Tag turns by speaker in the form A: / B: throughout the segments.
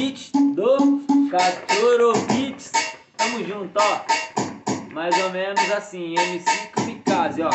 A: beat do Cachorro Beats. Tamo junto, ó. Mais ou menos assim, MC Kamikaze, ó.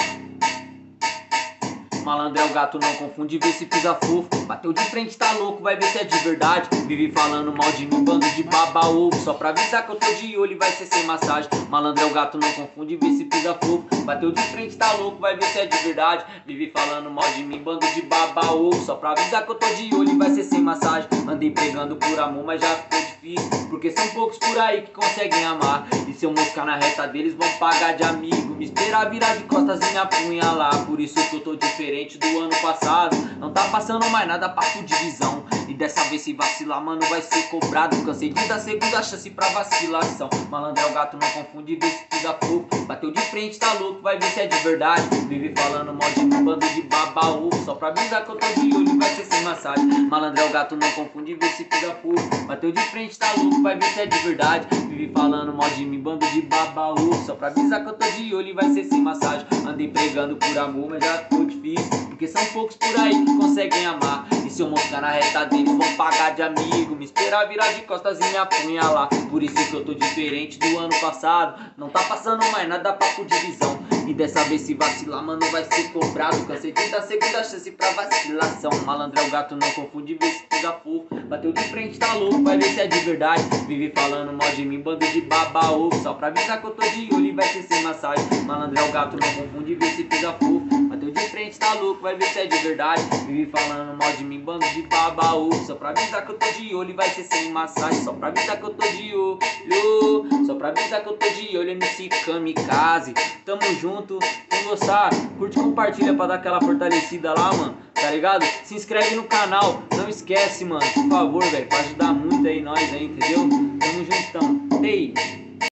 A: Malandro é o gato, não confunde, vê se pisa fofo. Bateu de frente, tá louco, vai ver se é de verdade. Vive falando mal de mim, bando de baba-ovo. Só pra avisar que eu tô de olho e vai ser sem massagem. Malandro é o gato, não confunde, vê se pisa fofo. Bateu de frente, tá louco, vai ver se é de verdade. Vive falando mal de mim, bando de baba-ovo. Só pra avisar que eu tô de olho e vai ser sem massagem. Andei pregando por amor, mas já ficou difícil, porque são poucos por aí que conseguem amar. E se eu moscar na reta deles, vão pagar de amigo. Me esperar virar de costas e me apunhalar. Por isso que eu tô diferente do ano passado. Não tá passando mais nada, papo de visão. E dessa vez se vacilar, mano, vai ser cobrado. Cansei de dar segunda chance pra vacilação. Malandro é o gato, não confunde, vê se pisa fogo. Bateu de frente, tá louco, vai ver se é de verdade. Vive falando mal de mim, bando de baba-ovo. Só pra avisar que eu tô de olho e vai ser sem massagem. Malandro é o gato, não confunde, vê se pisa fogo. Bateu de frente, tá louco, vai ver se é de verdade. Vive falando mal de mim, bando de baba-ovo. Só pra avisar que eu tô de olho e vai ser sem massagem. Andei pregando por amor, mas já ficou difícil, porque são poucos por aí que conseguem amar. E se eu mostrar na reta deles, vão pagar de amigo. Me esperar virar de costas e me apunhalar. Por isso que eu tô diferente do ano passado. Não tá passando mais nada, papo de visão. E dessa vez se vacilar, mano, vai ser cobrado. Cansei de dar segunda chance pra vacilação. Malandro é o gato, não confunde, vê se pisa fofo. Bateu de frente, tá louco, vai ver se é de verdade. Vive falando mal de mim, bando de baba-ovo. Só pra avisar que eu tô de olho e vai ser sem massagem. Malandro é o gato, não confunde, vê se pisa fofo. Bateu de frente, tá louco, vai ver se é de verdade. Vive falando mal de mim, bando de baba-ovo. Só pra avisar que eu tô de olho e vai ser sem massagem. Só pra avisar que eu tô de olho. Só pra avisar que eu tô de olho, MC Kamikaze. Tamo junto, quem gostar, curte e compartilha pra dar aquela fortalecida lá, mano. Tá ligado? Se inscreve no canal, não esquece, mano. Por favor, velho, pra ajudar muito aí nós aí, entendeu? Tamo juntão. Ei!